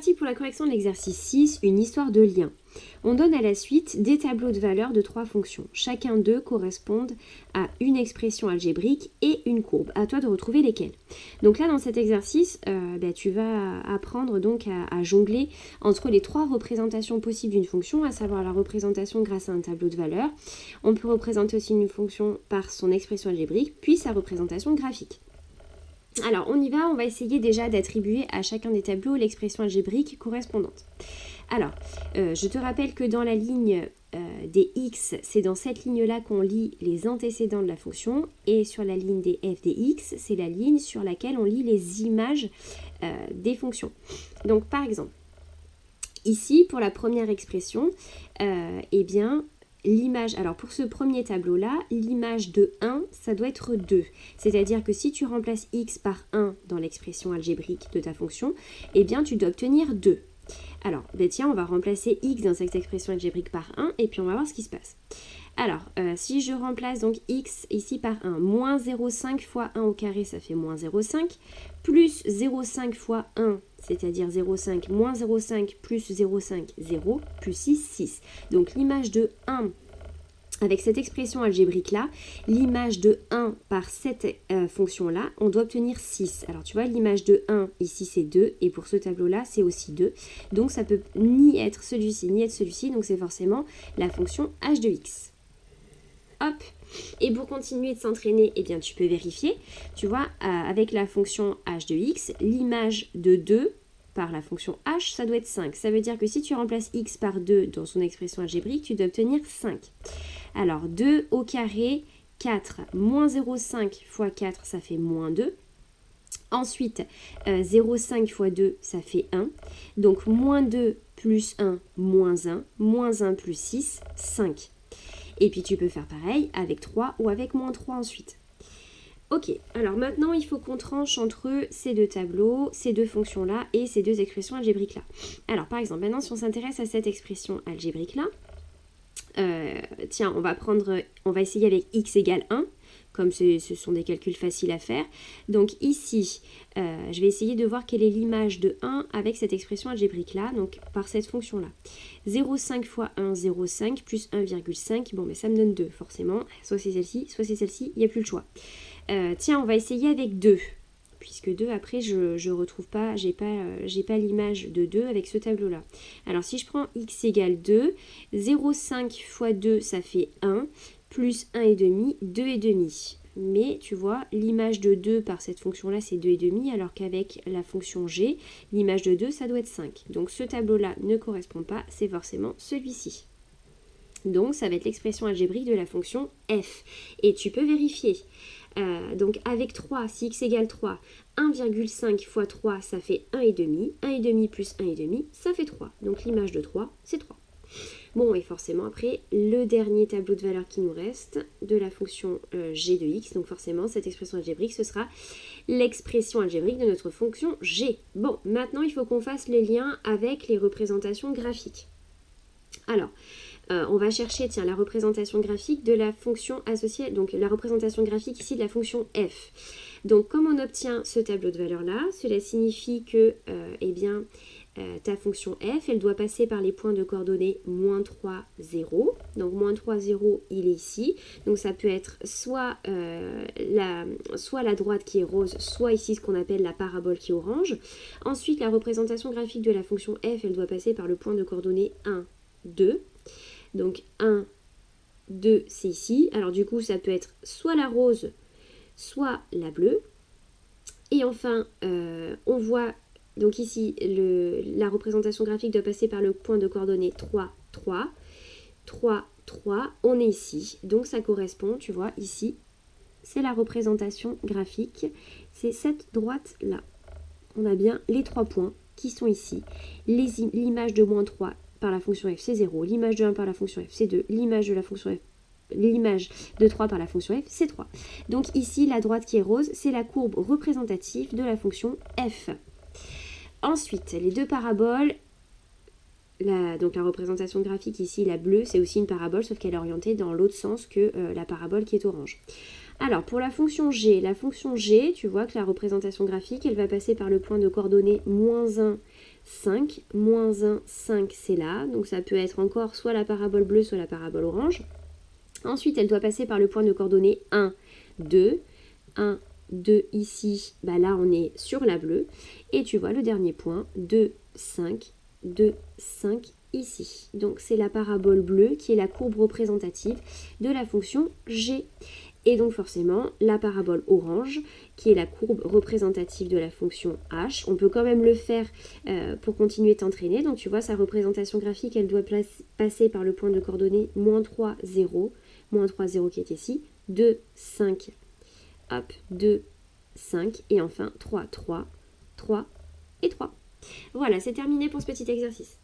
parti pour la correction de l'exercice 6, une histoire de lien. On donne à la suite des tableaux de valeurs de 3 fonctions. Chacun d'eux correspondent à une expression algébrique et une courbe. À toi de retrouver lesquelles. Donc là, dans cet exercice, tu vas apprendre donc à jongler entre les 3 représentations possibles d'une fonction, à savoir la représentation grâce à un tableau de valeurs. On peut représenter aussi une fonction par son expression algébrique, puis sa représentation graphique. Alors, on y va, on va essayer déjà d'attribuer à chacun des tableaux l'expression algébrique correspondante. Alors, je te rappelle que dans la ligne des x, c'est dans cette ligne-là qu'on lit les antécédents de la fonction, et sur la ligne des f des x, c'est la ligne sur laquelle on lit les images des fonctions. Donc, par exemple, ici, pour la première expression, l'image, alors pour ce premier tableau-là, l'image de 1, ça doit être 2. C'est-à-dire que si tu remplaces x par 1 dans l'expression algébrique de ta fonction, eh bien tu dois obtenir 2. Alors, tiens, on va remplacer x dans cette expression algébrique par 1 et puis on va voir ce qui se passe. Alors, si je remplace donc x ici par 1, moins 0,5 fois 1 au carré, ça fait moins 0,5, plus 0,5 fois 1, c'est-à-dire 0,5 moins 0,5 plus 0,5, 0, plus 6, 6. Donc l'image de 1, avec cette expression algébrique-là, l'image de 1 par cette fonction-là, on doit obtenir 6. Alors tu vois, l'image de 1, ici c'est 2, et pour ce tableau-là, c'est aussi 2. Donc ça peut ni être celui-ci, ni être celui-ci, donc c'est forcément la fonction h de x. Hop. Et pour continuer de s'entraîner, eh bien tu peux vérifier. Tu vois, avec la fonction h de x, l'image de 2 par la fonction h, ça doit être 5. Ça veut dire que si tu remplaces x par 2 dans son expression algébrique, tu dois obtenir 5. Alors 2 au carré, 4, moins 0,5 fois 4, ça fait moins 2. Ensuite, 0,5 fois 2, ça fait 1. Donc moins 2 plus 1, moins 1. Moins 1 plus 6, 5. Et puis tu peux faire pareil avec 3 ou avec moins 3 ensuite. Ok, alors maintenant il faut qu'on tranche entre ces deux tableaux, ces deux fonctions-là et ces deux expressions algébriques-là. Alors par exemple, maintenant si on s'intéresse à cette expression algébrique-là, tiens, on va essayer avec x égale 1, comme ce sont des calculs faciles à faire. Donc ici, je vais essayer de voir quelle est l'image de 1 avec cette expression algébrique-là, donc par cette fonction-là. 0,5 fois 1, 0,5 plus 1,5, bon mais ça me donne 2 forcément, soit c'est celle-ci, il n'y a plus le choix. Tiens, on va essayer avec 2, puisque 2 après je retrouve pas, j'ai pas l'image de 2 avec ce tableau-là. Alors si je prends x égale 2, 0,5 fois 2 ça fait 1, plus 1,5, 2,5. Mais tu vois, l'image de 2 par cette fonction-là, c'est 2,5, alors qu'avec la fonction g, l'image de 2, ça doit être 5. Donc ce tableau-là ne correspond pas, c'est forcément celui-ci. Donc ça va être l'expression algébrique de la fonction f. Et tu peux vérifier. Donc avec 3, si x égale 3, 1,5 fois 3, ça fait 1,5. 1,5 plus 1,5, ça fait 3. Donc l'image de 3, c'est 3. Bon, et forcément, après, le dernier tableau de valeur qui nous reste de la fonction g de x, donc forcément, cette expression algébrique, ce sera l'expression algébrique de notre fonction g. Bon, maintenant, il faut qu'on fasse les liens avec les représentations graphiques. Alors, on va chercher, tiens, la représentation graphique de la fonction associée, donc la représentation graphique ici de la fonction f. Donc, comme on obtient ce tableau de valeur-là, cela signifie que, ta fonction f, elle doit passer par les points de coordonnées moins 3, 0. Donc moins 3, 0, il est ici. Donc ça peut être soit la droite qui est rose, soit ici ce qu'on appelle la parabole qui est orange. Ensuite, la représentation graphique de la fonction f, elle doit passer par le point de coordonnées 1, 2. Donc 1, 2, c'est ici. Alors du coup, ça peut être soit la rose, soit la bleue. Et enfin, on voit... Donc ici, la représentation graphique doit passer par le point de coordonnées 3, 3. 3, 3, on est ici. Donc ça correspond, tu vois, ici, c'est la représentation graphique. C'est cette droite-là. On a bien les 3 points qui sont ici. L'image de moins 3 par la fonction f, c'est 0. L'image de 1 par la fonction f, c'est 2. L'image de la fonction f, l'image de 3 par la fonction f, c'est 3. Donc ici, la droite qui est rose, c'est la courbe représentative de la fonction f. Ensuite, les deux paraboles, donc la représentation graphique ici, la bleue, c'est aussi une parabole, sauf qu'elle est orientée dans l'autre sens que la parabole qui est orange. Alors, pour la fonction g, tu vois que la représentation graphique, elle va passer par le point de coordonnées moins 1, 5, moins 1, 5, c'est là. Donc ça peut être encore soit la parabole bleue, soit la parabole orange. Ensuite, elle doit passer par le point de coordonnées 1, 2. 1, 2 ici, bah là on est sur la bleue. Et tu vois le dernier point, 2, 5, 2, 5 ici. Donc c'est la parabole bleue qui est la courbe représentative de la fonction g. Et donc forcément la parabole orange qui est la courbe représentative de la fonction h. On peut quand même le faire pour continuer de t'entraîner. Donc tu vois sa représentation graphique, elle doit passer par le point de coordonnées moins 3, 0. Moins 3, 0 qui est ici. 2, 5, hop, 2, 5 et enfin 3, 3, 3 et 3. Voilà, c'est terminé pour ce petit exercice.